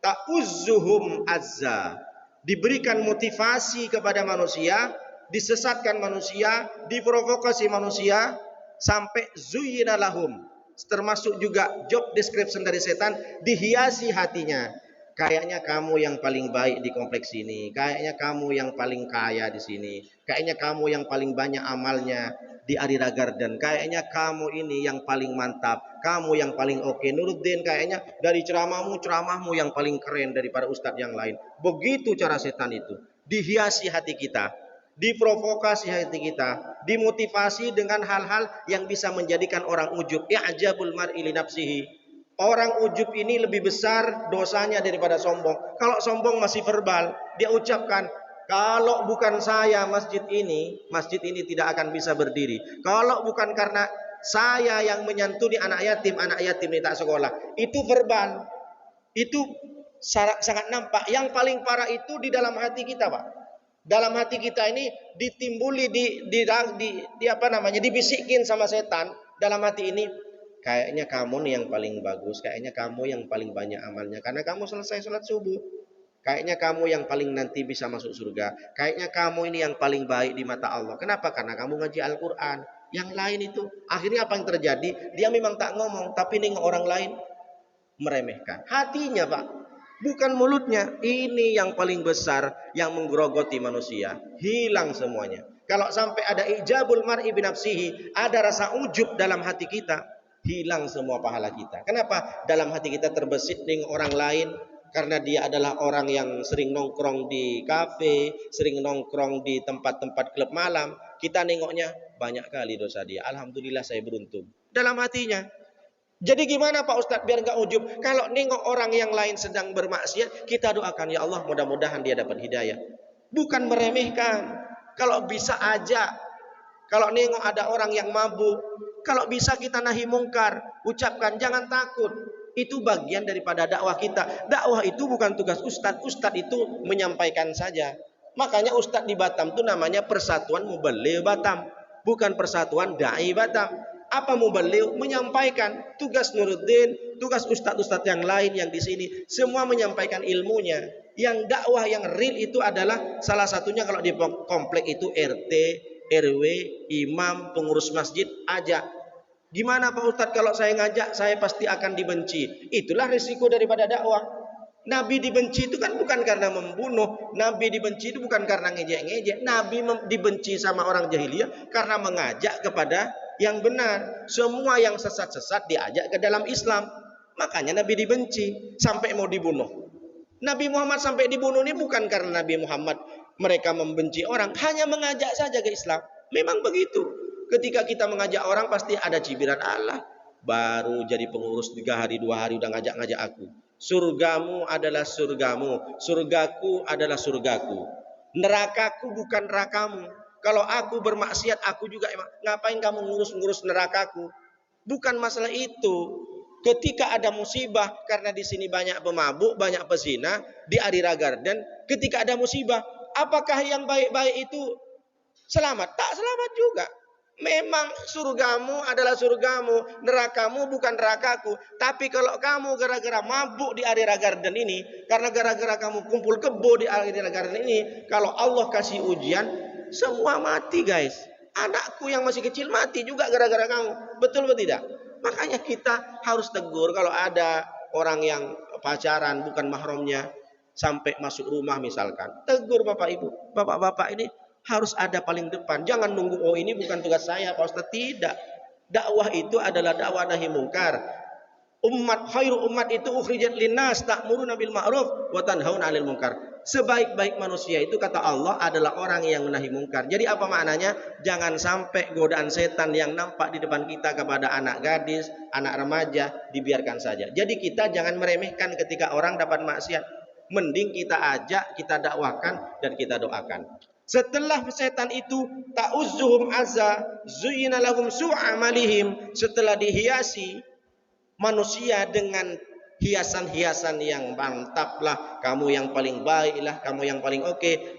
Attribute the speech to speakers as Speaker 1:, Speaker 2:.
Speaker 1: ta'uzzuhum azza. Diberikan motivasi kepada manusia, disesatkan manusia, diprovokasi manusia sampai zuyyina lahum. Termasuk juga job description dari setan, dihiasi hatinya. Kayaknya kamu yang paling baik di kompleks ini, kayaknya kamu yang paling kaya di sini, kayaknya kamu yang paling banyak amalnya di Arira Garden, kayaknya kamu ini yang paling mantap, kamu yang paling oke. Nuruddin, kayaknya dari ceramahmu yang paling keren daripada ustadz yang lain. Begitu cara setan itu, dihiasi hati kita, diprovokasi hati kita, dimotivasi dengan hal-hal yang bisa menjadikan orang ujub. I'jabul mar'i li nafsihi. Orang ujub ini lebih besar dosanya daripada sombong. Kalau sombong masih verbal, dia ucapkan, kalau bukan saya masjid ini tidak akan bisa berdiri. Kalau bukan karena saya yang menyantuni anak yatim ini tak sekolah. Itu verbal. Itu sangat nampak. Yang paling parah itu di dalam hati kita, Pak. Dalam hati kita ini ditimbuli dibisikin sama setan dalam hati ini. Kayaknya kamu nih yang paling bagus, kayaknya kamu yang paling banyak amalnya karena kamu selesai sholat subuh. Kayaknya kamu yang paling nanti bisa masuk surga. Kayaknya kamu ini yang paling baik di mata Allah. Kenapa? Karena kamu ngaji Al-Quran. Yang lain itu akhirnya apa yang terjadi? Dia memang tak ngomong, tapi nengok orang lain meremehkan. Hatinya, Pak, bukan mulutnya. Ini yang paling besar yang menggerogoti manusia. Hilang semuanya. Kalau sampai ada ijabul mar'i binafsihi, ada rasa ujub dalam hati kita, hilang semua pahala kita. Kenapa? Dalam hati kita terbesit dengan orang lain karena dia adalah orang yang sering nongkrong di kafe, sering nongkrong di tempat-tempat klub malam. Kita nengoknya banyak kali dosa dia. Alhamdulillah saya beruntung. Dalam hatinya. Jadi gimana Pak Ustadz biar nggak ujub? Kalau nengok orang yang lain sedang bermaksiat, kita doakan, ya Allah mudah-mudahan dia dapat hidayah. Bukan meremehkan. Kalau bisa aja, kalau nengok ada orang yang mabuk, kalau bisa kita nahi mungkar, ucapkan, jangan takut. Itu bagian daripada dakwah kita. Dakwah itu bukan tugas ustadz. Ustadz itu menyampaikan saja. Makanya ustadz di Batam itu namanya Persatuan Mubaligh Batam, bukan Persatuan Dai Batam. Apa mubaligh? Menyampaikan. Tugas Nuruddin, tugas ustadz-ustadz yang lain yang di sini, semua menyampaikan ilmunya. Yang dakwah yang real itu adalah salah satunya kalau di komplek itu RT, RW, imam, pengurus masjid, ajak. Gimana Pak Ustadz kalau saya ngajak saya pasti akan dibenci. Itulah risiko daripada dakwah. Nabi dibenci itu kan bukan karena membunuh. Nabi dibenci itu bukan karena ngejek-ngejek. Nabi dibenci sama orang jahiliyah karena mengajak kepada yang benar. Semua yang sesat-sesat diajak ke dalam Islam. Makanya Nabi dibenci sampai mau dibunuh. Nabi Muhammad sampai dibunuh ini bukan karena Nabi Muhammad mereka membenci orang, hanya mengajak saja ke Islam. Memang begitu. Ketika kita mengajak orang pasti ada cibiran, Allah baru jadi pengurus 3 hari 2 hari udah ngajak-ngajak aku. Surgamu adalah surgamu, surgaku adalah surgaku, nerakaku bukan nerakamu. Kalau aku bermaksiat aku juga, ngapain kamu ngurus-ngurus nerakaku? Bukan masalah itu. Ketika ada musibah, karena di sini banyak pemabuk, banyak pezina di Arira Garden, ketika ada musibah, apakah yang baik-baik itu selamat? Tak selamat juga. Memang surgamu adalah surgamu, nerakamu bukan nerakaku. Tapi kalau kamu gara-gara mabuk di Arira Garden ini, karena gara-gara kamu kumpul kebo di Arira Garden ini, kalau Allah kasih ujian, semua mati guys. Anakku yang masih kecil mati juga gara-gara kamu. Betul atau tidak? Makanya kita harus tegur kalau ada orang yang pacaran bukan mahramnya sampai masuk rumah misalkan. Tegur Bapak Ibu. Bapak-bapak ini harus ada paling depan. Jangan nunggu, oh ini bukan tugas saya Pak Ustaz. Tidak. Dakwah itu adalah dakwah nahi mungkar. Khairu umat itu ukhrijat linnas ta'muruna bil ma'ruf wa tanhauna 'anil munkar. Sebaik-baik manusia itu kata Allah adalah orang yang menahi mungkar. Jadi apa maknanya? Jangan sampai godaan setan yang nampak di depan kita kepada anak gadis, anak remaja dibiarkan saja. Jadi kita jangan meremehkan ketika orang dapat maksiat. Mending kita ajak, kita dakwahkan dan kita doakan. Setelah setan itu ta'uzzuhum azza zuyyina lahum su'amalihim, setelah dihiasi manusia dengan hiasan-hiasan yang mantap lah, kamu yang paling baik lah, kamu yang paling oke.